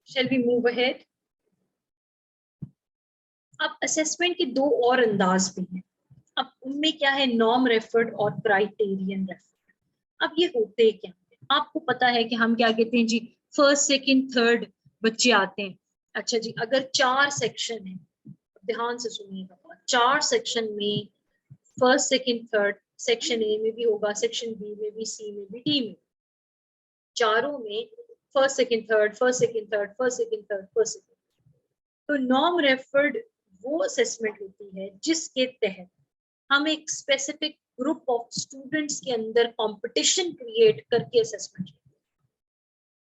Shall we move ahead? अब assessment के दो और अंदाज भी हैं। अब उनमें क्या है, नॉर्म रेफर्ड और क्राइटेरियन रेफर्ड। अब ये होते क्या है, आपको पता है कि हम क्या कहते हैं जी, फर्स्ट सेकंड थर्ड बच्चे आते हैं। अच्छा जी, अगर 4 सेक्शन है, ध्यान से सुनिएगा, 4 सेक्शन में first second third, section A में भी होगा, सेक्शन बी में भी, सी में भी, डी में, चारों में first second third, first second third, first second third, first second. तो नॉर्म रेफर्ड वो असेसमेंट होती है जिसके तहत हम एक स्पेसिफिक ग्रुप ऑफ स्टूडेंट्स के अंदर कंपटीशन क्रिएट करके असेसमेंट करते हैं।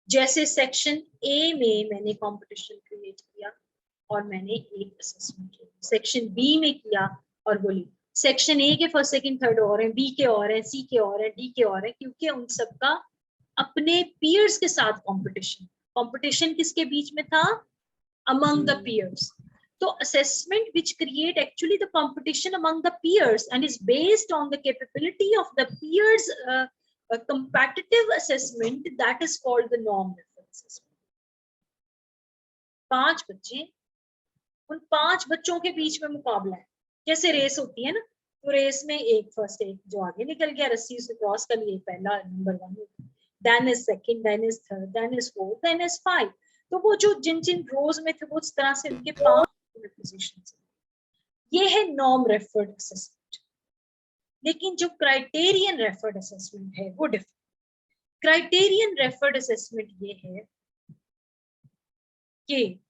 जैसे सेक्शन ए में मैंने कंपटीशन क्रिएट किया और मैंने एक असेसमेंट किया, सेक्शन बी में किया और बोली सेक्शन ए के फर्स्ट सेकंड थर्ड और हैं, बी के और हैं, सी के और हैं, डी के और हैं, क्योंकि उन सबका अपने पीयर्स के साथ कंपटीशन। कंपटीशन किसके बीच में था? among the peers. So assessment which create actually the competition among the peers and is based on the capability of the peers, a competitive assessment, that is called the norm referred assessment. 5 बच्चे, उन 5 बच्चों के बीच में मुकाबला है, जैसे race होती है ना, तो रेस में एक फर्स्ट, एक जो आगे निकल गया रस्सी से क्रॉस कर लिए, पहला number 1, then is second, then is third, then is fourth, then is 5। तो वो जो जिन जिन रोज में थे वो उस तरह से उनके 5 पोजीशन। ये है नॉर्म रेफर्ड असेसमेंट। लेकिन जो क्राइटेरियन रेफर्ड असेसमेंट है वो डिफरेंट। क्राइटेरियन रेफर्ड असेसमेंट ये है कि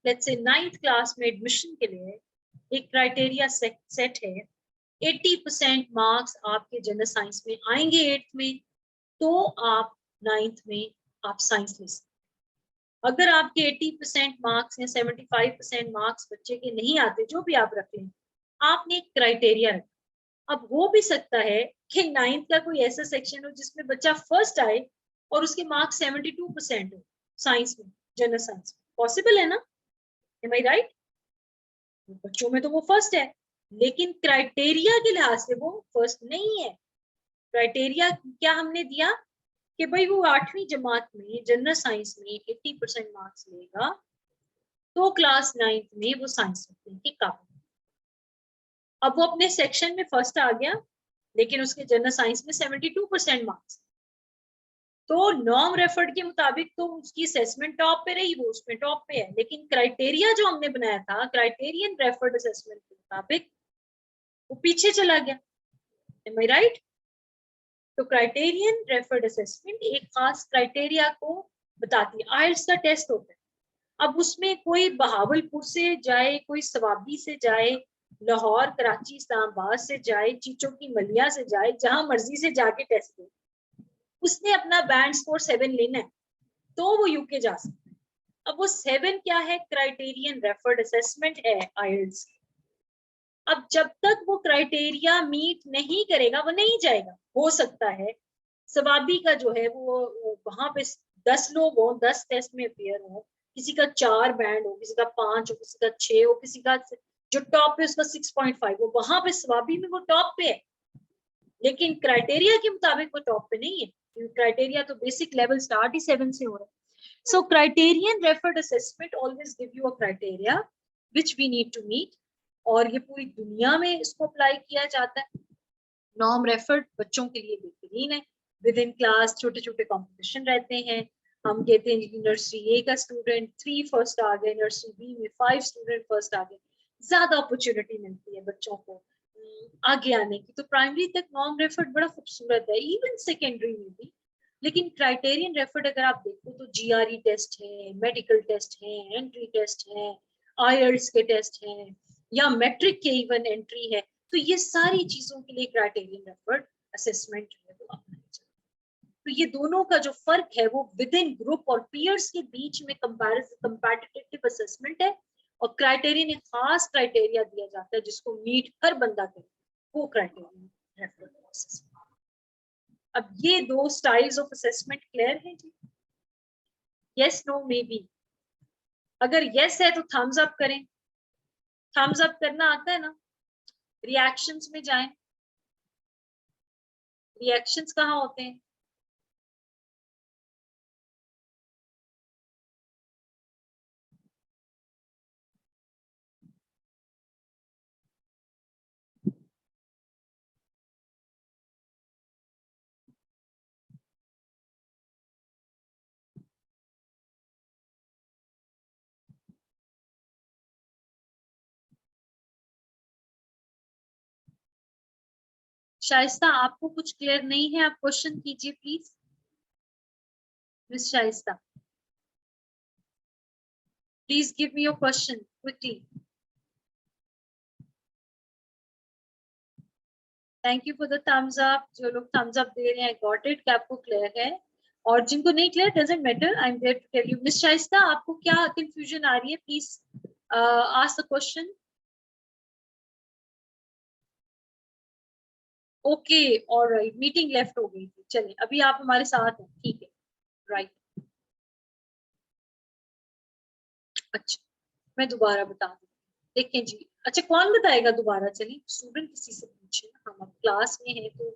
लेट्स से 9th क्लास में एडमिशन के लिए एक क्राइटेरिया सेट है, 80% मार्क्स आपके जनरल साइंस में आएंगे 8th में, तो आप 9th में आप साइंस ले सकते। अगर आपके 80% मार्क्स या 75% मार्क्स बच्चे के नहीं आते, जो भी आप रख लें, आपने एक क्राइटेरिया रखा। अब हो भी सकता है कि 9th का कोई ऐसा सेक्शन हो जिसमें बच्चा फर्स्ट आए और उसके मार्क्स 72% हो साइंस में, जनरल साइंस में। पॉसिबल है ना? Am I right? बच्चों में तो वो फर्स्ट है, लेकिन क्राइटेरिया के लिहाज से वो फर्स्ट नहीं है। क्राइटेरिया क्या हमने दिया कि भाई वो 8वीं जमात में जनरल साइंस में 80% मार्क्स लेगा तो क्लास 9th में वो साइंस रखने के काबिल। अब वो अपने सेक्शन में फर्स्ट आ गया, लेकिन उसके जनरल साइंस में 72% मार्क्स, तो नॉर्म रेफर्ड के मुताबिक तो उसकी असेसमेंट टॉप पे रही, वो उसमें टॉप पे है। लेकिन क्राइटेरिया जो हमने बनाया था क्राइटेरियन रेफर्ड असेसमेंट के मुताबिक, वो पीछे चला गया। Am I right? तो क्राइटेरियन रेफर्ड असेसमेंट एक खास क्राइटेरिया को बताती है। आइल्स का टेस्ट होता है, अब उसमें कोई बहावलपुर से जाए, कोई सवाबी से जाए, लाहौर, कराची, इस्लामाबाद से जाए, चीचों की मलिया से जाए, जहां मर्जी से जाके टेस्ट दे, उसने अपना बैंड स्कोर 7 लेना है तो वो यूके जा सकता है। अब वो 7 क्या है? क्राइटेरियन रेफर्ड असेसमेंट है आइल्स। अब जब तक वो क्राइटेरिया मीट नहीं करेगा वो नहीं जाएगा। हो सकता है सवाबी का जो है वो वहां पे 10 लोग हो, 10 टेस्ट में अपियर हो, किसी का 4 बैंड हो, किसी का 5 हो, किसी का 6 हो, किसी का जो टॉप पे उसका 6.5 हो, वहां पे सवाबी में वो टॉप पे है, लेकिन क्राइटेरिया के मुताबिक वो टॉप पे नहीं है। क्राइटेरिया तो बेसिक लेवल स्टार्ट ही 7 से हो रहा है। So criterion referred assessment always give you a criteria which we need to meet, और ये पूरी दुनिया में इसको अप्लाई किया जाता है। नॉर्म रेफर्ड बच्चों के लिए बेहतरीन है, विद इन क्लास छोटे छोटे कॉम्पिटिशन रहते हैं। हम कहते हैं नर्सरी ए का स्टूडेंट 3 फर्स्ट आ गए, नर्सरी बी में 5 स्टूडेंट फर्स्ट आ गए, ज्यादा अपॉर्चुनिटी मिलती है बच्चों को आगे आने की। तो प्राइमरी तक नॉर्म रेफर्ड बड़ा खूबसूरत है, इवन सेकेंडरी में भी। लेकिन क्राइटेरियन रेफर्ड अगर आप देखो तो जीआरई टेस्ट है, मेडिकल टेस्ट है, एंट्री टेस्ट है, आईएलटीएस के टेस्ट हैं, या मैट्रिक के इवन एंट्री है। तो ये सारी चीजों के लिए क्राइटेरियन रेफर्ड असेसमेंट जो है वो अपनाई जाती है। तो ये दोनों का जो फर्क है वो विद इन ग्रुप और पीयर्स के बीच में कंपैरेटिव असेसमेंट है, और क्राइटेरियन एक खास क्राइटेरिया दिया जाता है जिसको मीट हर बंदा करे, वो क्राइटेरियन रेफर्ड असेसमेंट। अब ये दो स्टाइल्स ऑफ असेसमेंट क्लियर है जी? Yes, no, maybe? अगर यस है तो थम्स अप करें। थम्स अप करना आता है ना? रिएक्शंस में जाएं। रिएक्शंस कहाँ होते हैं? शाइस्ता आपको कुछ क्लियर नहीं है, आप क्वेश्चन कीजिए please. Miss Shaista, please give me your question quickly. Thank you for the thumbs up. जो लोग थम्स अप दे रहे हैं, गॉट इट, क्या आपको क्लियर है? और जिनको नहीं clear, doesn't matter, I am there to tell you. Miss Shaista, आपको क्या कंफ्यूजन आ रही है? Please ask the question. Okay, alright, meeting left हो गई थी, चलिए अभी आप हमारे साथ हैं, ठीक है, राइट। अच्छा, मैं दोबारा बता दूं, देखें जी। अच्छा, कौन बताएगा दोबारा? चलिए स्टूडेंट किसी से पूछे, हम अब क्लास में हैं तो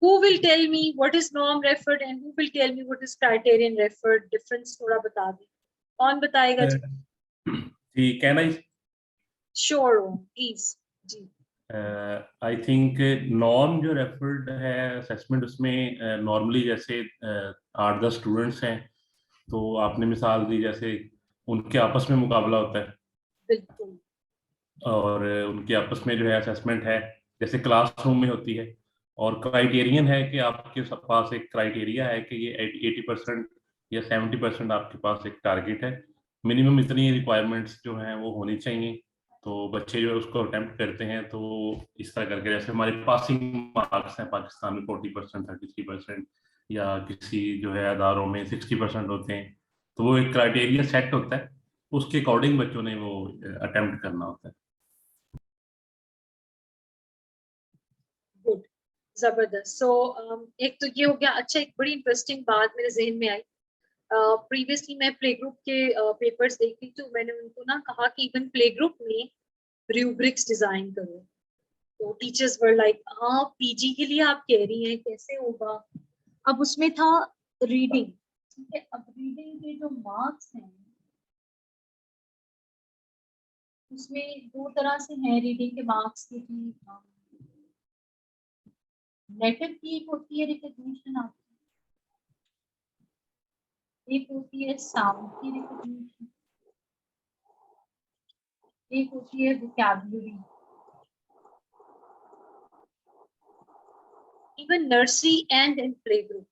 who will tell me what is norm referred and who will tell me what is criterion referred? Difference थोड़ा बता दें, कौन बताएगा जी? जी, कैन आई? श्योर हो प्लीज जी। आई थिंक नॉर्म जो रेफर्ड है असेसमेंट, उसमें नॉर्मली जैसे 8-10 स्टूडेंट्स हैं, तो आपने मिसाल दी जैसे उनके आपस में मुकाबला होता है बिल्कुल। और उनके आपस में जो है असेसमेंट है जैसे क्लासरूम में होती है। और क्राइटेरियन है कि आपके पास एक क्राइटेरिया है कि ये 80% या 70% आपके पास एक टारगेट है, मिनिमम इतनी रिक्वायरमेंट्स जो हैं वो होनी चाहिए। तो बच्चे जो है उसको अटेम्प्ट करते हैं, तो इस तरह करके जैसे हमारे पासिंग मार्क्स हैं पाकिस्तान में 40%, 33%, या किसी जो है अदारों में 60% होते हैं। तो वो एक क्राइटेरिया सेट होता है, उसके अकॉर्डिंग बच्चों ने वो अटेम्प्ट करना होता है। गुड, जबरदस्त। सो एक तो ये हो गया। अच्छा, एक बड़ी इंटरेस्टिंग बात मेरे जहन में आई। प्रीवियसली मैं प्ले ग्रुप के पेपर्स देखी, तो मैंने उनको ना कहा कि इवन प्ले ग्रुप में रूब्रिक्स डिजाइन करो। तो टीचर्स वर लाइक, हाँ पीजी के लिए आप कह रही हैं, कैसे होगा? अब उसमें था रीडिंग, ठीक है। अब रीडिंग के जो मार्क्स हैं उसमें दो तरह से हैं रीडिंग के मार्क्स के भी। नेटिव की एक होती है रिकग्निशन आपकी, एक होती है साउंड की रिकग्निशन, एक होती है vocabulary. Even nursery and in playgroup,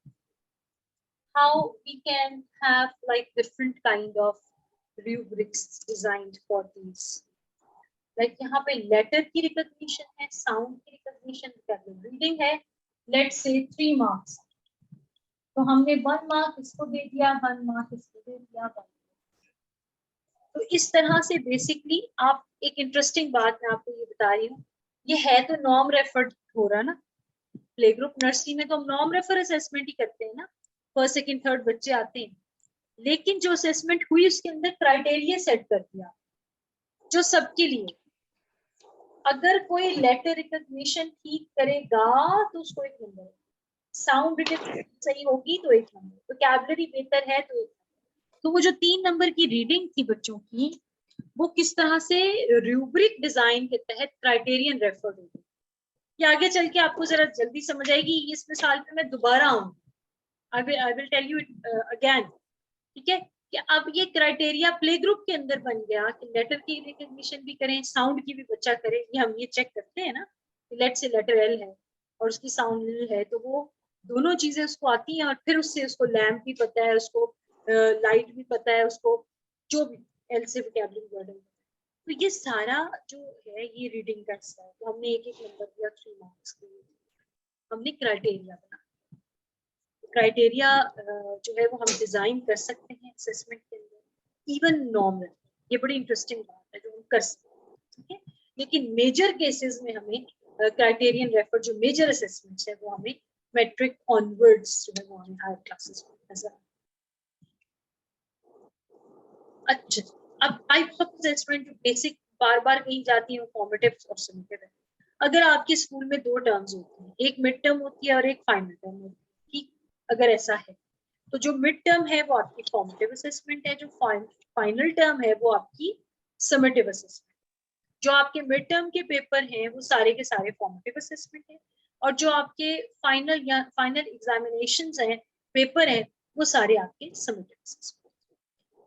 how we can have like different kind of rubrics designed for these. Like यहाँ पे लेटर की रिकग्निशन है, साउंड की रिकग्निशन, रीडिंग है, लेट्स से 3 मार्क्स, तो हमने 1 मार्क इसको दे दिया, 1 मार्क इसको दे दिया, 1। तो इस तरह से बेसिकली आप, एक इंटरेस्टिंग बात मैं आपको ये बता रही हूँ, ये है तो नॉर्म रेफर्ड हो रहा ना। प्ले ग्रुप नर्सरी में तो हम नॉर्म रेफर असेसमेंट ही करते हैं ना, फर्स्ट सेकंड थर्ड बच्चे आते हैं। लेकिन जो असेसमेंट हुई उसके अंदर क्राइटेरिया सेट कर दिया जो सबके लिए। अगर कोई लेटर रिकग्निशन ठीक करेगा तो उसको 1 नंबर, साउंड रिकग्निशन सही होगी तो 1 नंबर, वोकैबुलरी बेहतर है तो 1 नंबर। तो वो जो 3 नंबर की रीडिंग थी बच्चों की, वो किस तरह से रूब्रिक डिजाइन के तहत क्राइटेरियन रेफर होगी, ये आगे चल के आपको जरा जल्दी समझ आएगी। इस मिसाल पे मैं दोबारा आऊंगी, I will tell you again, ठीक है? कि अब ये क्राइटेरिया प्ले ग्रुप के अंदर बन गया कि लेटर की रिकग्निशन भी करें, साउंड की भी बच्चा करे। ये हम ये चेक करते हैं ना, लेट से लेटर एल है और उसकी साउंड एल है, तो वो दोनों चीजें उसको आती हैं, और फिर उससे उसको लैम्प भी पता है, उसको लाइट भी पता है, उसको जो भी एल से वोकैबुलरी वर्ड है। तो ये सारा जो है ये रीडिंग का हिस्सा है। तो हमने एक एक नंबर दिया, 3 मार्क्स के लिए हमने क्राइटेरिया बना। क्राइटेरिया जो है वो हम डिजाइन कर सकते हैं असेसमेंट के अंदर, इवन नॉर्मल। ये बड़ी इंटरेस्टिंग बात है जो हम कर सकते हैं, ठीक है। लेकिन मेजर केसेस में हमें क्राइटेरियन रेफर, जो मेजर असेसमेंट्स है वो हमें मैट्रिक ऑनवर्ड्स जो है वो हमें हायर क्लासेस में नजर। अच्छा, अब टाइप्स ऑफ असेसमेंट बेसिक बार बार कही जाती है, फॉर्मेटिव और समेटिव है। अगर आपके स्कूल में 2 टर्म्स होती हैं, एक मिड टर्म होती है और एक फाइनल टर्म होती है, ठीक? अगर ऐसा है तो जो मिड टर्म है वो आपकी फॉर्मेटिव असेसमेंट है, जो फाइनल टर्म है वो आपकी समेटिव असेसमेंट। जो आपके मिड टर्म के पेपर हैं वो सारे के सारे फॉर्मेटिव असेसमेंट है, और जो आपके फाइनल या फाइनल एग्जामिनेशंस हैं, पेपर हैं, वो सारे आपके समेटिव असेसमेंट।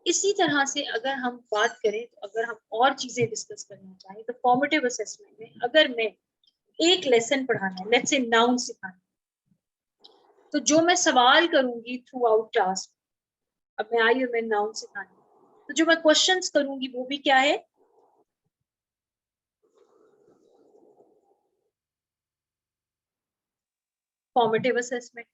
इसी तरह से अगर हम बात करें, तो अगर हम और चीजें डिस्कस करना चाहें, तो फॉर्मेटिव असेसमेंट में अगर मैं एक लेसन पढ़ाना है, लेट्स से नाउन सिखाना है, तो जो मैं सवाल करूंगी थ्रू आउट क्लास, अब मैं आई हूँ मैं नाउन सिखाने, तो जो मैं क्वेश्चंस करूंगी वो भी क्या है, फॉर्मेटिव असेसमेंट।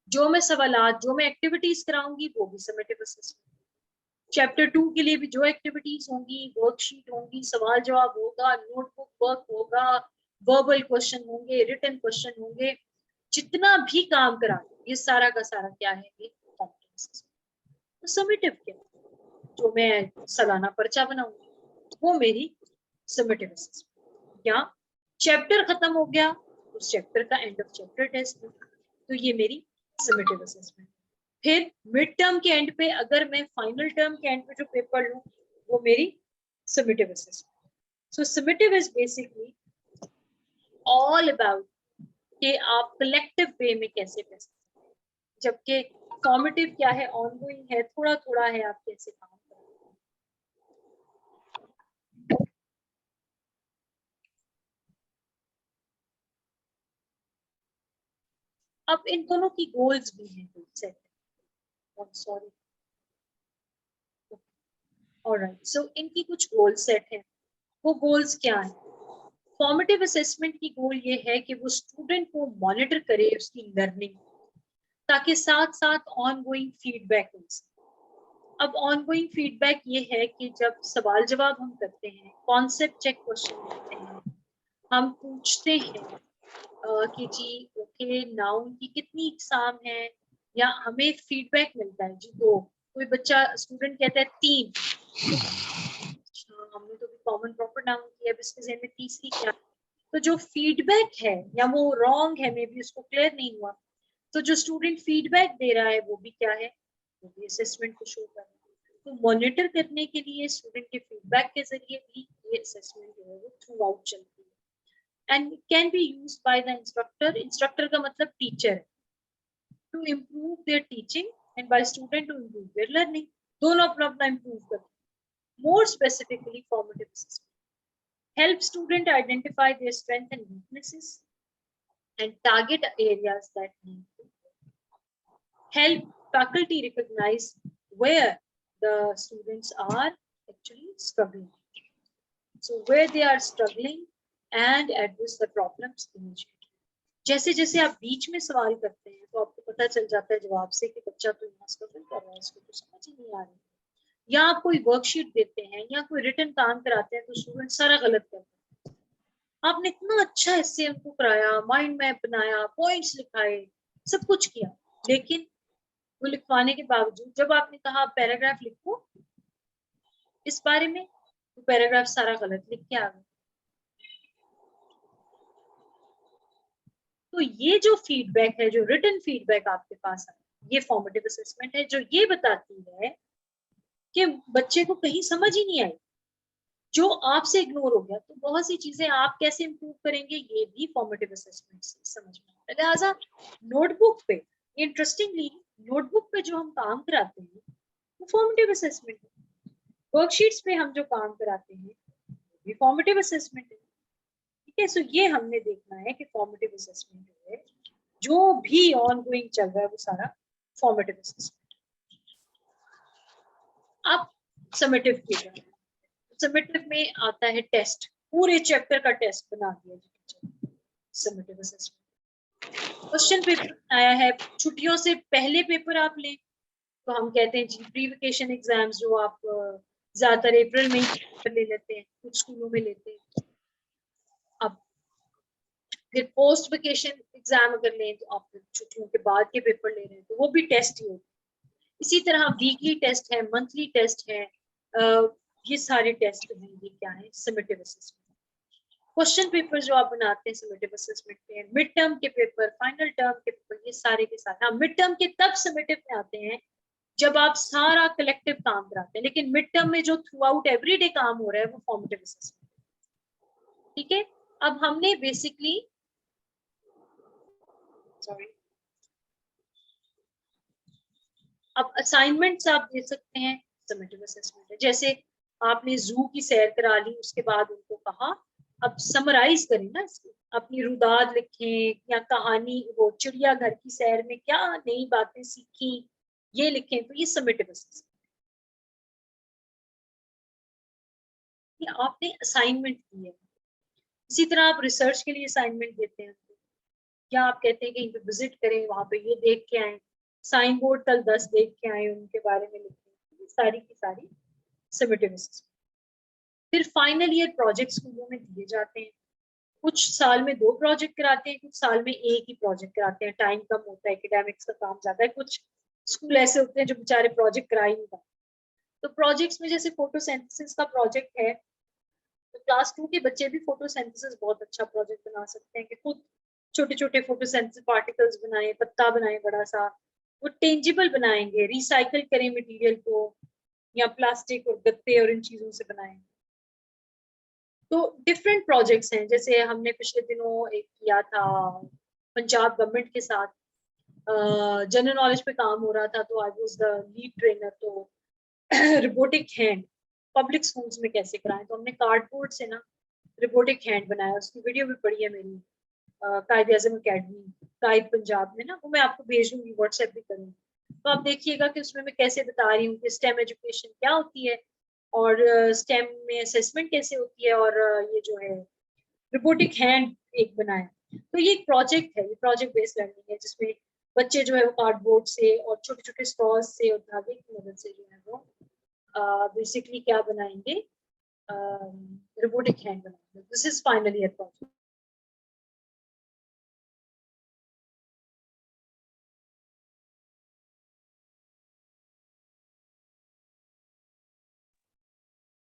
जो मैं सवालात, जो मैं एक्टिविटीज कराऊंगी वो भी समेटिव असेसमेंट। चैप्टर 2 के लिए भी जो एक्टिविटीज होंगी, वर्कशीट होंगी, सवाल जवाब होगा, नोटबुक वर्क होगा, वर्बल क्वेश्चन होंगे, रिटन क्वेश्चन होंगे, जितना भी काम करा ये सारा का सारा क्या है, ये फॉर्मेटिव असेसमेंट। तो समेटिव क्या है, जो मैं सालाना पर्चा बनाऊंगी वो मेरी समेटिव असेसमेंट। या चैप्टर खत्म हो गया, उस चैप्टर का एंड ऑफ चैप्टर टेस्ट है, तो ये मेरी समेटिव असेसमेंट। फिर मिड टर्म के एंड पे अगर मैं फाइनल टर्म के एंड पे जो पेपर लूं वो मेरी summative assessment. So summative is basically all about कि आप कलेक्टिव वे में कैसे पैसे, जबकि फॉर्मेटिव क्या है, ऑनगोइंग है, थोड़ा थोड़ा है, आप कैसे काम कर रहे हैं। अब इन दोनों की गोल्स भी हैं सेट, सॉरी, ऑलराइट, सो इनकी कुछ गोल सेट है। वो गोल्स क्या है, फॉर्मेटिव असेसमेंट की गोल ये है कि वो स्टूडेंट को मॉनिटर करे उसकी लर्निंग, ताकि साथ साथ ऑनगोइंग फीडबैक हो सके। अब ऑनगोइंग फीडबैक ये है कि जब सवाल जवाब हम करते हैं, कॉन्सेप्ट चेक क्वेश्चन करते हैं, हम पूछते हैं कि जी ओके नाउन की कितनी एग्जाम है, या हमें फीडबैक मिलता है जी 2, कोई बच्चा स्टूडेंट कहता है 3, अच्छा हमने तो भी कॉमन प्रॉपर नाउन किया, अब इसके जहन में तीसरी क्या, तो जो फीडबैक है या वो रॉन्ग है, मे बी उसको क्लियर नहीं हुआ, तो जो स्टूडेंट फीडबैक दे रहा है वो भी क्या है, वो भी असेसमेंट को शो कर रहा है। तो मॉनिटर करने के लिए स्टूडेंट के फीडबैक के जरिए भी ये असेसमेंट जो है वो थ्रू आउट चलती है, and can be used by the instructor, instructor का मतलब teacher, to improve their teaching and by student to improve their learning, दोनों अपना अपना इम्प्रूव करते हैं। More specifically formative assessment help student identify their strengths and weaknesses and target areas that need to help faculty recognize where the students are actually struggling, so where they are struggling and address the problems immediately। जैसे जैसे आप बीच में सवाल करते हैं तो आपको पता चल जाता है जवाब से कि बच्चा तो यहाँ स्ट्रगल कर रहा है, इसको तो समझ ही नहीं आ रही, या आप कोई वर्कशीट देते हैं या कोई रिटन काम कराते हैं तो स्टूडेंट सारा गलत करते हैं। आपने इतना अच्छा इससे उनको कराया, माइंड मैप बनाया, पॉइंट्स लिखाए, सब कुछ किया, लेकिन वो लिखवाने के बावजूद जब आपने कहा पैराग्राफ लिखो इस बारे में, तो पैराग्राफ सारा गलत लिख के आ गए। तो ये जो फीडबैक है, जो रिटन फीडबैक आपके पास है, ये फॉर्मेटिव असेसमेंट है, जो ये बताती है कि बच्चे को कहीं समझ ही नहीं आई, जो आपसे इग्नोर हो गया, तो बहुत सी चीजें आप कैसे इंप्रूव करेंगे ये भी फॉर्मेटिव असेसमेंट से समझ में आता है। लिहाजा नोटबुक पे, इंटरेस्टिंगली नोटबुक पे जो हम काम कराते हैं वो फॉर्मेटिव असेसमेंट है, वर्कशीट्स पे हम जो काम कराते हैं वो भी फॉर्मेटिव असेसमेंट है। ठीक है, सो ये हमने देखना है कि फॉर्मेटिव असेसमेंट जो है, जो भी ऑनगोइंग चल रहा है वो सारा फॉर्मेटिव असेसमेंट। अब समेटिव की जाए, समेटिव में आता है टेस्ट, पूरे चैप्टर का टेस्ट बना दिया समेटिव असेसमेंट। क्वेश्चन पेपर आया है, छुट्टियों से पहले पेपर आप लें तो हम कहते हैं जी प्री वेकेशन एग्जाम्स, जो आप ज्यादातर अप्रैल में ले लेते हैं, कुछ स्कूलों में लेते हैं। अब फिर पोस्ट वेकेशन एग्जाम अगर लें तो आप छुट्टियों के बाद के पेपर ले रहे हैं तो वो भी टेस्ट ही होते हैं। इसी तरह वीकली टेस्ट है, मंथली टेस्ट है, ये सारे टेस्ट हैं, ये क्या है, समेटिव असेसमेंट। क्वेश्चन पेपर जो आप बनाते हैं समेटिव असेसमेंट पे, मिड टर्म के पेपर, फाइनल टर्म के पेपर, ये सारे के सारे, हाँ मिड टर्म के तब समेटिव में आते हैं जब आप सारा कलेक्टिव काम कराते हैं, लेकिन मिड टर्म में जो थ्रू आउट एवरीडे काम हो रहा है वो फॉर्मेटिव असेसमेंट। ठीक है, अब हमने बेसिकली सॉरी, अब असाइनमेंट्स आप दे सकते हैं, समेटिव असेसमेंट है। जैसे आपने जू की सैर करा ली, उसके बाद उनको कहा अब समराइज करें ना इसको, अपनी रुदाद लिखें या कहानी, वो चिड़ियाघर की सैर में क्या नई बातें सीखी, ये लिखें, तो ये समेटिव असेसमेंट। ये आपने असाइनमेंट दी है। इसी तरह आप रिसर्च के लिए असाइनमेंट देते हैं, क्या आप कहते हैं कि कहीं पे विजिट करें, वहां पे ये देख के आए, साइन बोर्ड कल 10 देख के आए, उनके बारे में लिखें, ये सारी की सारी समेटिव असेसमेंट। फिर फाइनल ईयर प्रोजेक्ट स्कूलों में दिए जाते हैं। कुछ साल में 2 प्रोजेक्ट कराते हैं, कुछ साल में एक ही प्रोजेक्ट कराते हैं, टाइम कम होता है, एकेडमिक्स का काम ज्यादा है। कुछ स्कूल ऐसे होते हैं जो बेचारे प्रोजेक्ट करा ही नहीं पाते। तो प्रोजेक्ट्स में जैसे फोटोसिंथेसिस का प्रोजेक्ट है, तो क्लास 2 के बच्चे भी फोटोसिंथेसिस बहुत अच्छा प्रोजेक्ट बना सकते हैं कि खुद छोटे छोटे फोटोसिंथेसिस पार्टिकल्स बनाए, पत्ता बनाए बड़ा सा, वो टेंजिबल बनाएंगे, रिसाइकल करें मटेरियल को, या प्लास्टिक और गत्ते और इन चीजों से बनाएं। तो डिफरेंट प्रोजेक्ट्स हैं, जैसे हमने पिछले दिनों एक किया था पंजाब गवर्नमेंट के साथ, जनरल नॉलेज पे काम हो रहा था, तो I was the lead trainer. तो रोबोटिक हैंड पब्लिक स्कूल्स में कैसे कराएं, तो हमने कार्डबोर्ड से ना रोबोटिक हैंड बनाया, उसकी वीडियो भी पड़ी है मेरी कायद आजम अकेडमी, कायद पंजाब में ना, वो मैं आपको भेज दूंगी, व्हाट्सएप भी करूंगी। तो आप देखिएगा कि उसमें मैं कैसे बता रही हूँ कि स्टेम एजुकेशन क्या होती है, और स्टेम में असेसमेंट कैसे होती है, और ये जो है रोबोटिक हैंड एक बनाया। तो ये एक प्रोजेक्ट है, ये प्रोजेक्ट बेस्ड लर्निंग है, जिसमें बच्चे जो है वो कार्डबोर्ड से और छोटे छोटे स्ट्रॉज से और धागे की मदद से जो है वो बेसिकली क्या बनाएंगे, रोबोटिक हैंड बनाएंगे। This is final year project.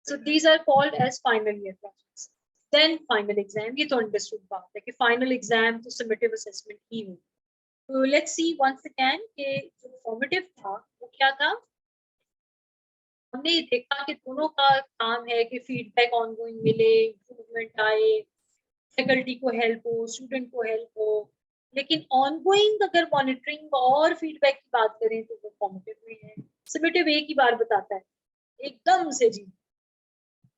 So these are called as final year projects. Then final exam, ये तो understood बात है कि final exam तो summative assessment ही हो। तो let's see once again कि जो formative था वो क्या था। हमने ये देखा कि दोनों का काम है कि फीडबैक ऑनगोइंग मिले, इम्प्रूवमेंट आए, फैकल्टी को हेल्प हो, स्टूडेंट को हेल्प हो। लेकिन ऑनगोइंग अगर मॉनिटरिंग और फीडबैक की बात करें तो वो फॉर्मेटिव में है। समेटिव एक ही बार बताता है एकदम से, जी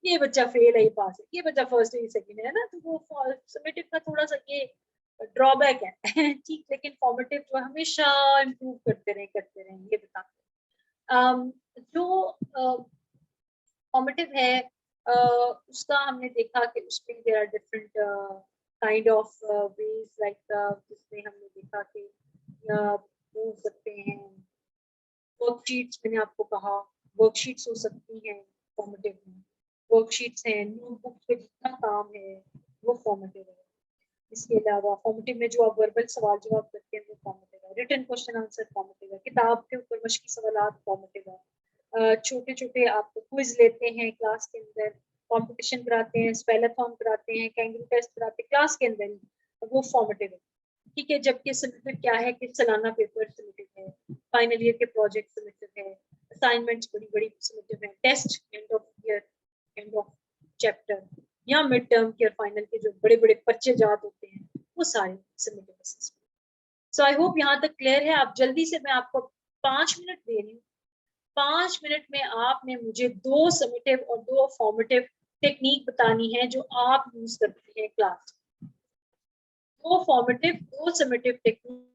ये बच्चा फेल है, ये पास है, ये बच्चा फर्स्ट है, ये सेकंड है ना। तो वो समेटिव का थोड़ा सा ये ड्रॉबैक है ठीक। लेकिन फॉर्मेटिव जो हमेशा इम्प्रूव करते रहे ये बताते हैं। जो फॉर्मेटिव है उसका हमने देखा कि उसमें there are different kind of ways, like जिसमें हमने देखा कि हो सकते हैं वर्कशीट्स, मैंने आपको कहा वर्कशीट्स हो सकती हैं फॉर्मेटिव में, वर्कशीट्स हैं, नोटबुक पे जितना काम है वो फॉर्मेटिव है। इसके अलावा फॉर्मेटिव में जो आप वर्बल सवाल जवाब करते हैं वो फॉर्मेटिव है, रिटन क्वेश्चन आंसर फॉर्मेटिव है, किताब के ऊपर मश्की सवाल फॉर्मेटिव है, छोटे छोटे आप क्विज लेते हैं क्लास के अंदर, कंपटीशन कराते हैं, स्पेलाथॉन कराते हैं, कैंगरू टेस्ट कराते हैं क्लास के अंदर ही, वो फॉर्मेटिव है। ठीक है, जबकि समेटिव क्या है कि सालाना पेपर समेटिव है, फाइनल ईयर के प्रोजेक्ट समेटिव है, असाइनमेंट्स बड़ी बड़ी समेटिव है, test end of year, end of chapter या मिड टर्म के और फाइनल के जो बड़े बड़े पर्चे जात होते हैं वो सारे summative assessment. So I hope यहाँ तक क्लियर है। आप जल्दी से, मैं आपको 5 मिनट दे रही हूँ, 5 मिनट में आपने मुझे 2 समेटिव और 2 फॉर्मेटिव टेक्निक बतानी है जो आप यूज करते हैं क्लास। 2 formative 2 summative technique.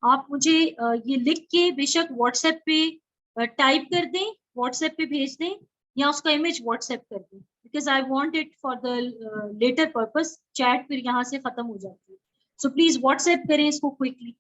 आप मुझे ये लिख के बेशक व्हाट्सएप पे टाइप कर दें, व्हाट्सएप पे भेज दें, या उसका इमेज व्हाट्सएप कर दें। because I want it for the later purpose. Chat फिर यहाँ से खत्म हो जाती है. So please WhatsApp करें इसको quickly.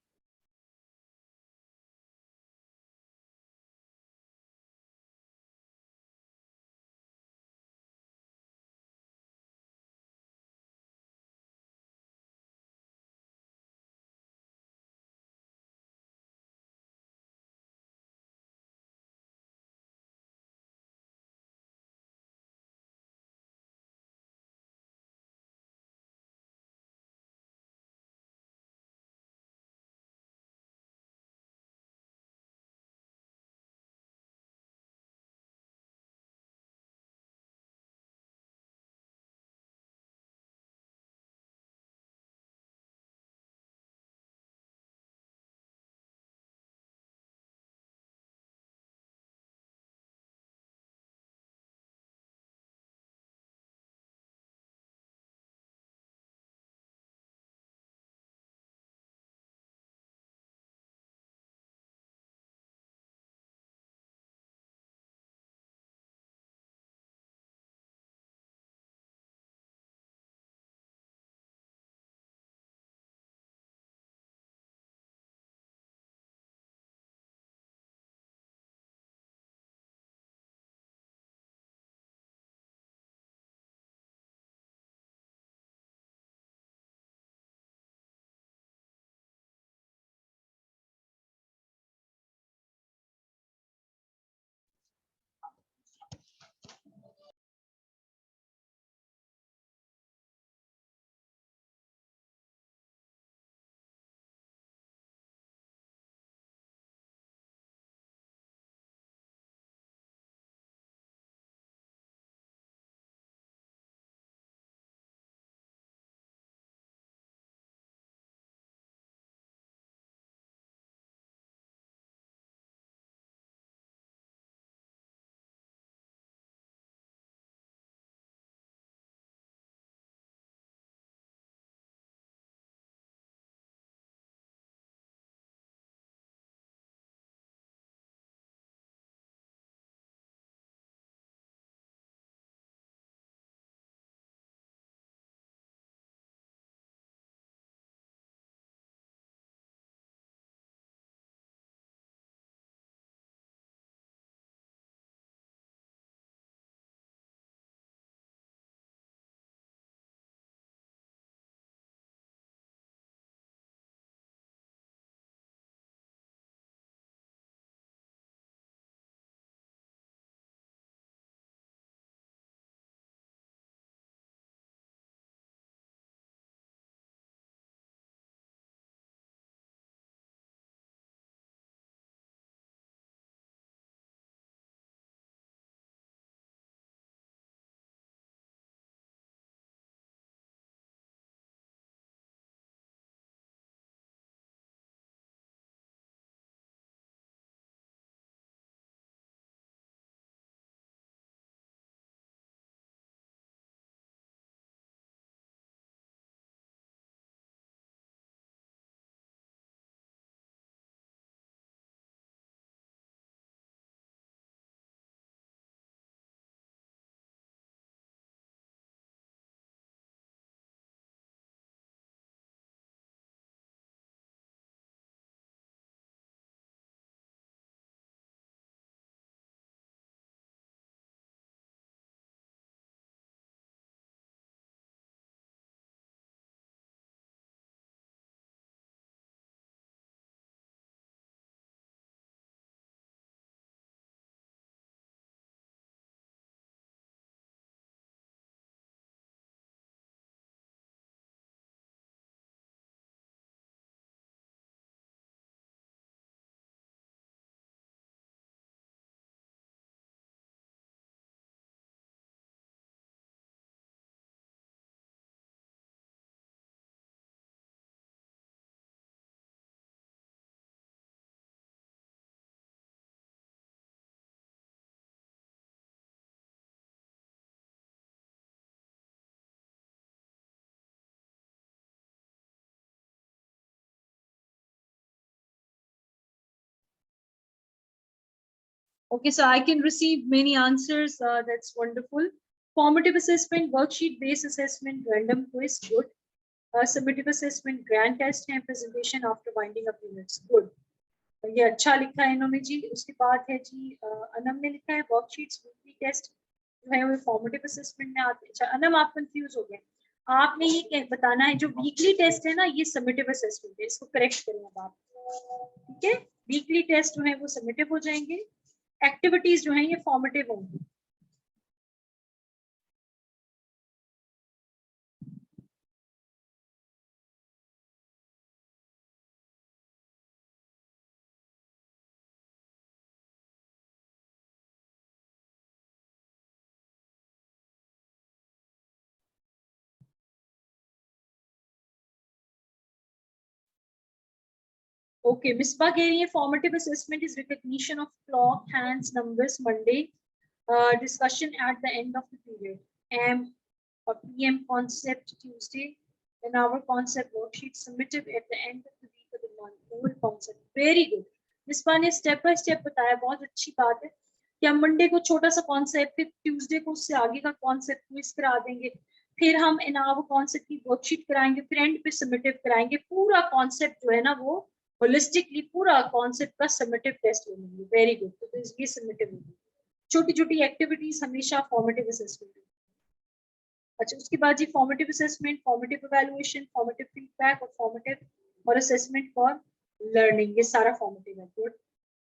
Okay, so I can receive many answers. That's wonderful. Formative assessment, worksheet based assessment, random quiz, good. Summative assessment, grand test है, presentation after winding up units, good. ये अच्छा लिखा है इन्होंने जी. उसके बाद है जी अनम ने लिखा है वर्कशीट्स वीकली टेस्ट जो है वो फॉर्मेटिव असेसमेंट में आते हैं. अच्छा अनम आप कंफ्यूज हो गए. आपने ये बताना है जो वीकली टेस्ट है ना ये समेटिव असेसमेंट है, इसको करेक्ट करें अब आप. ठीक है, वीकली टेस्ट जो है वो समेटिव हो जाएंगे, एक्टिविटीज जो है ये फॉर्मेटिव होंगी. Okay, Misbah कह रही है formative assessment is recognition of clock, hands, numbers, Monday, discussion at the end of the period, AM or PM concept Tuesday, an hour concept worksheet submitted at the end of the week of the month, whole concept. Very good. Misbah ने step by step बताया, बहुत अच्छी बात है कि हम Monday को छोटा सा कॉन्सेप्ट, फिर ट्यूसडे को उससे आगे का कॉन्सेप्ट क्विज करा देंगे, फिर हम एनाव कॉन्सेप्ट की वर्कशीट कराएंगे, फिर एंड पे सबमिटिव कराएंगे. पूरा कॉन्सेप्ट जो है ना वो होलिस्टिकली पूरा कॉन्सेप्ट का समेटिव टेस्ट लेंगे. Very good. तो ये समेटिव होगी. छोटी छोटी एक्टिविटीज हमेशा फॉर्मेटिव असेसमेंट. अच्छा उसके बाद जी formative assessment, formative evaluation, formative feedback और फॉर्मेटिव और असेसमेंट फॉर लर्निंग, ये सारा फॉर्मेटिव है. गुड.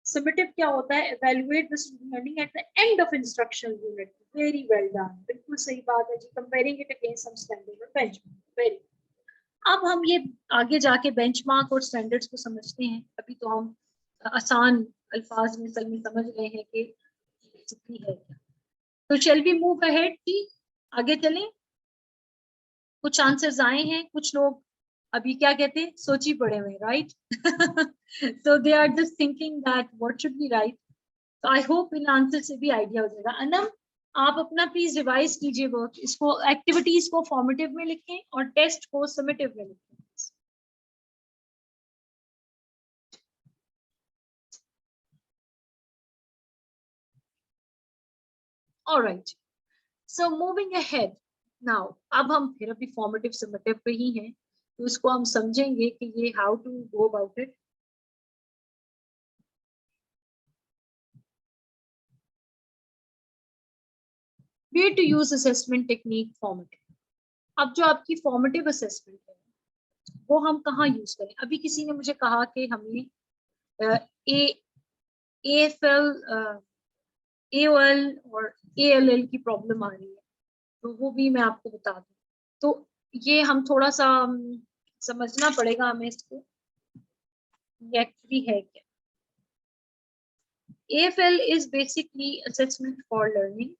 समेटिव क्या होता है? Evaluate the student learning at the end of instructional unit. Very well done, बिल्कुल सही बात है जी. Comparing it against some standard और बेंचमार्क. वेरी. अब हम ये आगे जाके बेंचमार्क और स्टैंडर्ड्स को समझते हैं. अभी तो हम आसान अल्फाज में समझ रहे हैं कि कितनी है क्या. तो शैल वी मूव अहेड की आगे चलें. कुछ आंसर्स आए हैं, कुछ लोग अभी क्या कहते हैं सोची पड़े हुए, right. So they are just thinking that what should be right. तो आई होप इन आंसर से भी आइडिया हो जाएगा. अनम आप अपना प्लीज रिवाइज कीजिए वर्क, इसको एक्टिविटीज को फॉर्मेटिव में लिखें और टेस्ट को समेटिव में लिखें. Alright, so moving ahead now, अब हम फिर अभी फॉर्मेटिव समेटिव पे ही हैं, तो इसको हम समझेंगे कि ये how to go about it. Way to use assessment technique formative. अब जो आपकी फॉर्मेटिव असेसमेंट है वो हम कहाँ यूज करें. अभी किसी ने मुझे कहा कि हमें AFL, AOL और ALL की प्रॉब्लम आ रही है, तो वो भी मैं आपको बता दूं. तो ये हम थोड़ा सा समझना पड़ेगा हमें इसको, ये एक्चुअली है क्या. AFL is basically assessment for learning.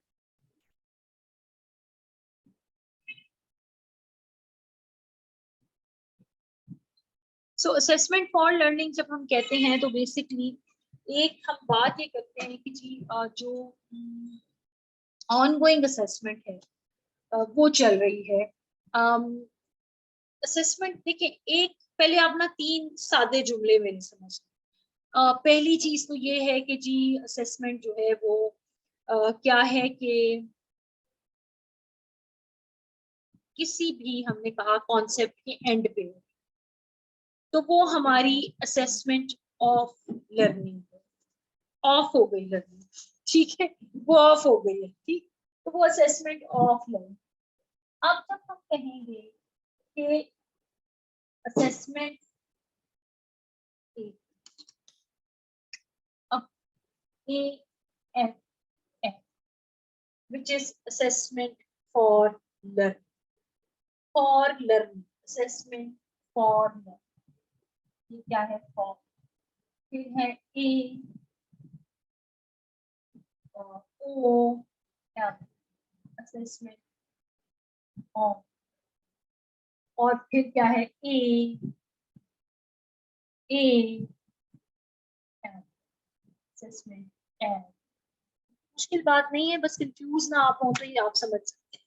So assessment for learning जब हम कहते हैं तो basically एक हम बात ये करते हैं कि जी जो ongoing assessment है वो चल रही है. असेसमेंट देखिए, एक पहले आप ना 3 सादे जुमले मेरे समझ. पहली चीज तो ये है कि जी असेसमेंट जो है वो क्या है कि किसी भी हमने कहा कॉन्सेप्ट के एंड पे, तो वो हमारी असेसमेंट ऑफ लर्निंग ऑफ हो गई. लर्निंग ठीक है, वो ऑफ हो गई है. ठीक, तो वो असेसमेंट ऑफ लर्निंग. अब जब हम कहेंगे कि assessment of AFL, which is assessment for learning. For learning, assessment for learning. ये क्या है? for. फिर है A और O, क्या assessment of. और फिर क्या है? A assessment and. मुश्किल बात नहीं है, बस कंफ्यूज ना आप हो तो ये आप समझ सकते हैं.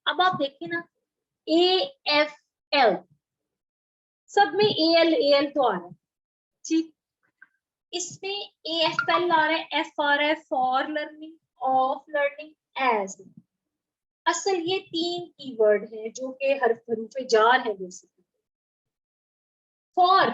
अब आप देखिए ना AFL, सब में AL तो आ रहा है. ठीक, इसमें AFL आ रहा है, F आ रहा है for learning of learning, as. असल ये 3 कीवर्ड हैं जो कि हरूफ जार है बेसिकली। फॉर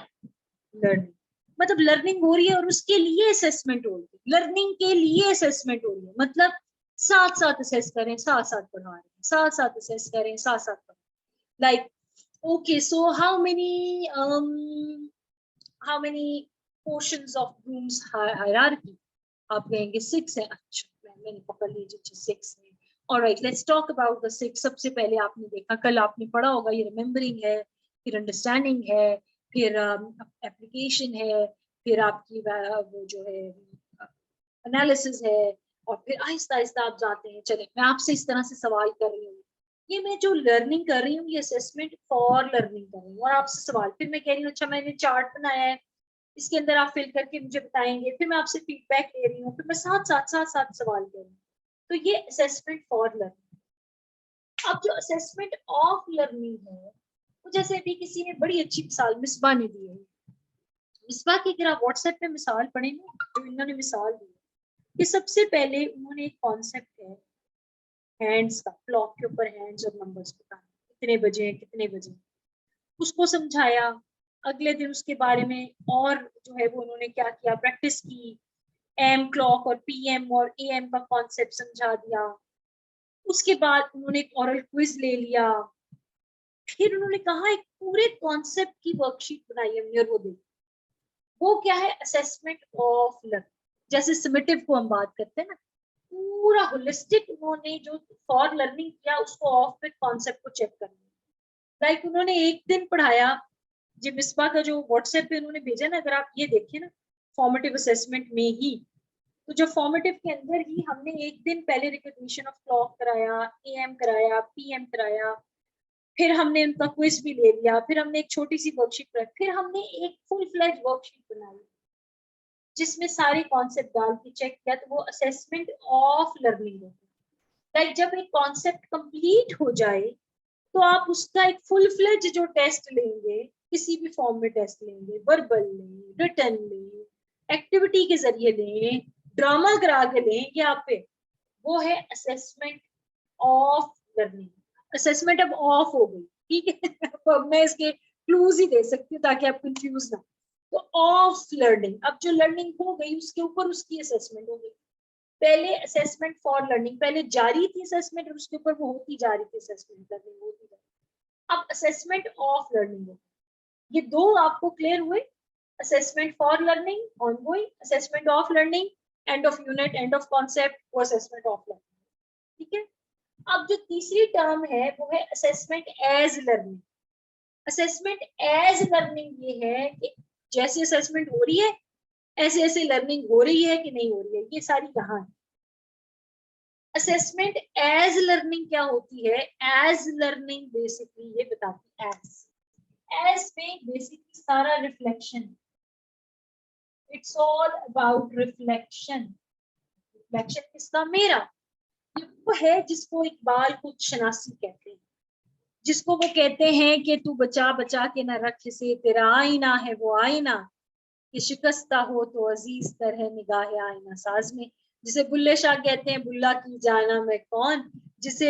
लर्निंग मतलब लर्निंग हो रही है और उसके लिए असेसमेंट हो रही है, लर्निंग के लिए असेसमेंट हो रही है, मतलब साथ साथ असेस करें, साथ साथ पढ़ा रहे हैं, साथ साथ असेस करें, साथ साथ पढ़ा। Like okay, so how many portions of Bloom's hierarchy? आप कहेंगे 6 है। अच्छा, मैंने पकड़ लीजिए 6 है। Alright, let's talk about the 6। सबसे पहले आपने देखा, कल आपने पढ़ा होगा, ये रिमेम्बरिंग है, फिर अंडरस्टैंडिंग है, फिर एप्लीकेशन है, फिर आपकी वो जो है एनालिसिस है, और फिर आहिस्ता आहिस्ता आप जाते हैं। चले, मैं आपसे इस तरह से सवाल कर रही हूँ, ये मैं जो लर्निंग कर रही हूँ ये असेसमेंट फॉर लर्निंग कर रही हूँ, और आपसे सवाल, फिर मैं कह रही हूँ अच्छा मैंने चार्ट बनाया है, इसके अंदर आप फिल करके मुझे बताएंगे, फिर मैं आपसे फीडबैक ले रही हूँ, फिर मैं साथ सवाल कर रही हूँ। तो ये असेसमेंट फॉर लर्निंग। अब जो असेसमेंट ऑफ लर्निंग है, तो जैसे अभी किसी ने बड़ी अच्छी मिसाल मिसबा ने दी है, मिसबा की अगर आप व्हाट्सएप पे मिसाल पढ़ेंगे, तो इन्होंने मिसाल दी कि सबसे पहले उन्होंने एक कॉन्सेप्ट है हैंड्स का, क्लॉक के ऊपर हैंड्स और नंबर्स बताना, कितने बजे हैं कितने बजे, उसको समझाया। अगले दिन उसके बारे में और जो है वो उन्होंने क्या किया, प्रैक्टिस की, एम क्लॉक और पीएम और एएम का कॉन्सेप्ट समझा दिया। उसके बाद उन्होंने एक ओरल क्विज ले लिया, फिर उन्होंने कहा एक पूरे कॉन्सेप्ट की वर्कशीट बनाई हमने और वो दी। वो क्या है, असेसमेंट ऑफ लर्निंग। जैसे समेटिव को हम बात करते हैं ना, पूरा होलिस्टिक उन्होंने जो फॉर लर्निंग किया उसको ऑफ विद कॉन्सेप्ट को चेक करना। लाइक उन्होंने एक दिन पढ़ाया, जो मिसबा का जो व्हाट्सएप पे उन्होंने भेजा ना, अगर आप ये देखें ना, फॉर्मेटिव असेसमेंट में ही, तो जो फॉर्मेटिव के अंदर ही हमने एक दिन पहले रिकॉग्निशन ऑफ क्लॉक कराया, एएम कराया, पीएम कराया, फिर हमने उनका क्विज भी ले लिया, फिर हमने एक छोटी सी वर्कशीट बनाई, फिर हमने एक फुल फ्लेज वर्कशीट बनाई जिसमें सारे कॉन्सेप्ट डाल के चेक किया, तो वो असेसमेंट ऑफ लर्निंग होता है। लाइक जब एक कॉन्सेप्ट कंप्लीट हो जाए तो आप उसका एक फुल फ्लेज जो टेस्ट लेंगे, किसी भी फॉर्म में टेस्ट लेंगे, वर्बल लें, रिटन लें, एक्टिविटी के जरिए लें, ड्रामा करा के लें, ये आप पे, वो है असेसमेंट ऑफ लर्निंग। असेसमेंट अब ऑफ हो गई, ठीक है। तो अब मैं इसके क्लूज ही दे सकती हूँ ताकि आप कंफ्यूज ना। तो ऑफ लर्निंग, अब जो लर्निंग हो गई उसके ऊपर उसकी असेसमेंट हो गई। पहले असेसमेंट फॉर लर्निंग, पहले जारी थी असेसमेंट और उसके ऊपर वो होती जा रही थी असेसमेंट, लर्निंग होती जा रही। अब असेसमेंट ऑफ लर्निंग हो, ये दो आपको क्लियर हुए, assessment for learning ongoing, assessment of learning end of unit, end of concept, वो असेसमेंट ऑफ लर्निंग, ठीक है। अब जो तीसरी टर्म है वो है assessment as learning. Assessment as learning ये है कि जैसे असेसमेंट हो रही है ऐसे ऐसे लर्निंग हो रही है कि नहीं हो रही है, ये सारी यहाँ है। असेसमेंट एज लर्निंग क्या होती है, एज लर्निंग बेसिकली ये बताती है, एज में बेसिकली सारा reflection, it's all about reflection. Reflection किसका, मेरा। ये वो है जिसको इकबाल खुद शनासी कहते हैं, जिसको वो कहते हैं कि तू बचा बचा के ना रख से, तेरा आईना है वो आईना, कि शिकस्ता हो तो अजीज तरह निगाह आईना साज में। जिसे बुल्ले शाह कहते हैं बुल्ला की जाना मैं कौन, जिसे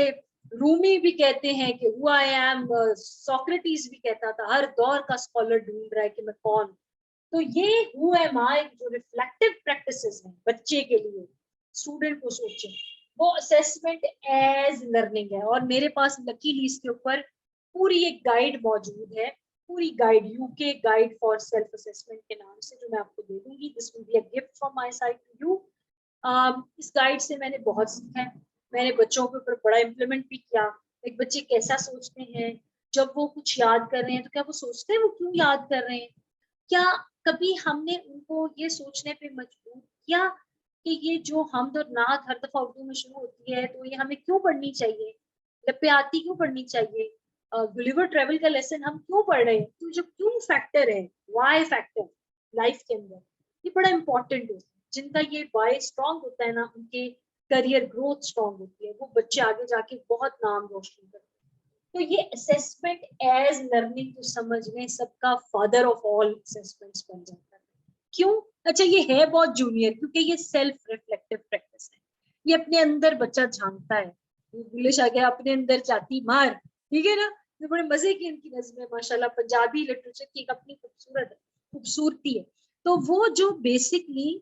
रूमी भी कहते हैं कि हु आई एम, सोक्रेटिस भी कहता था, हर दौर का स्कॉलर ढूंढ रहा है कि मैं कौन। तो ये हु एम आई जो रिफ्लेक्टिव प्रैक्टिसेस हैं बच्चे के लिए, स्टूडेंट को सोचे, वो असेसमेंट एज लर्निंग है। और मेरे पास लकीली इसके ऊपर पूरी एक गाइड मौजूद है, पूरी guide, UK guide for self assessment के नाम से, जो मैं आपको दे दूंगी। This will be a gift from my side to you. इस गाइड से मैंने बहुत सीखा है, मैंने बच्चों के ऊपर बड़ा इम्प्लीमेंट भी किया। एक बच्चे कैसा सोचते हैं, जब वो कुछ याद कर रहे हैं तो क्या वो सोचते हैं वो क्यों याद कर रहे हैं, क्या कभी हमने उनको ये सोचने पे मजबूर किया कि ये जो हमद और नात हर दफा उर्दू में शुरू होती है तो ये हमें क्यों पढ़नी चाहिए, लपे आती क्यों पढ़नी चाहिए, गुलिवर ट्रेवल का लेसन हम क्यों पढ़ रहे हैं, तो जो क्यों फैक्टर है, वाई फैक्टर लाइफ के अंदर, ये बड़ा इंपॉर्टेंट होता है। जिनका ये वाई स्ट्रांग होता है ना, उनके करियर ग्रोथ स्ट्रांग होती है, वो बच्चे आगे जाके बहुत नाम रोशन करते हैं। तो ये असेसमेंट एज लर्निंग को समझने सबका फादर ऑफ ऑल असेसमेंट्स बन जाता है। क्यों? अच्छा, ये है बहुत जूनियर क्योंकि ये सेल्फ रिफ्लेक्टिव प्रैक्टिस है। ये अपने अंदर बच्चा झांकता है, बुलिश आ गया अपने अंदर जाती मार, ठीक है ना। ये बड़े मजे की इनकी नज़्में माशाल्लाह, पंजाबी लिटरेचर की एक अपनी खूबसूरती है। तो वो जो बेसिकली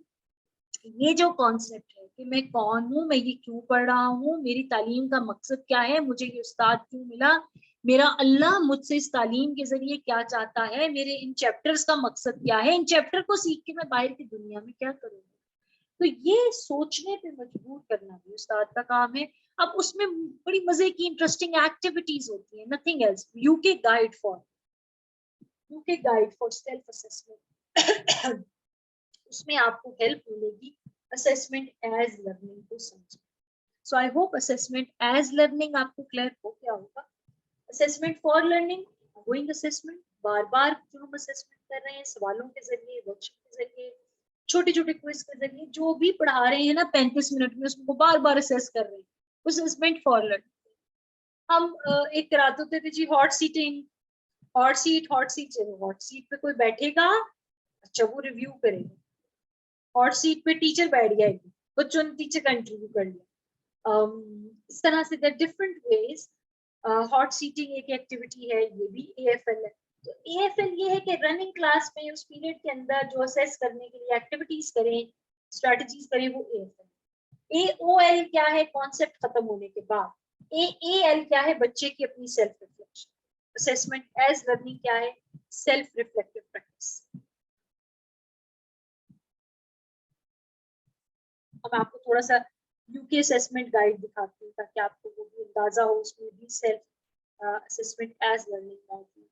ये जो कॉन्सेप्ट है कि मैं कौन हूँ, मैं ये क्यों पढ़ रहा हूँ, मेरी तालीम का मकसद क्या है, मुझे ये उस्ताद क्यों मिला, मेरा अल्लाह मुझसे इस तालीम के जरिए क्या चाहता है, मेरे इन चैप्टर्स का मकसद क्या है, इन चैप्टर को सीख के मैं बाहर की दुनिया में क्या करूँगा। तो ये सोचने पे मजबूर करना भी उस्ताद का काम है। अब उसमें बड़ी मजे की इंटरेस्टिंग एक्टिविटीज होती है, nothing else, UK guide for self assessment. उसमें आपको हेल्प मिलेगी असेसमेंट एज लर्निंग को समझना। So I hope assessment as learning आपको क्लियर हो गया होगा। Assessment for learning, going assessment, बार बार जो हम असेसमेंट कर रहे हैं सवालों के जरिए, वर्कशीट के जरिए, छोटे छोटे क्विज के जरिए, जो भी पढ़ा रहे हैं ना 35 मिनट में, उसको बार बार असेस कर रहे हैं, उस असेसमेंट फॉर लर्निंग। हम एक कराते होते थे जी हॉट सीटिंग, हॉट सीट पे कोई बैठेगा, अच्छा वो रिव्यू करेगा, हॉट सीट पे टीचर बैठ गया, बच्चों ने टीचर का इंटरव्यू कर लिया। इस तरह से डिफरेंट वेज। हॉट सीटिंग एक एक्टिविटी है, ये भी एएफएल है। तो एएफएल ये है कि रनिंग क्लास में उस पीरियड के अंदर जो असेस करने के लिए एक्टिविटीज करें, स्ट्रेटजीज करें, वो एएफएल। एओएल क्या है, कॉन्सेप्ट खत्म होने के बाद। एएल क्या है, बच्चे की अपनी self reflection. Assessment as learning क्या है, सेल्फ रिफ्लेक्टिव प्रैक्टिस। अब मैं आपको थोड़ा सा यूके असेसमेंट गाइड दिखाती हूँ ताकि आपको वो भी अंदाजा हो, उसमें भी सेल्फ असेसमेंट एज लर्निंग मौजूद है।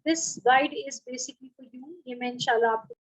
This guide is basically for you, ये मैं इंशाल्लाह आपको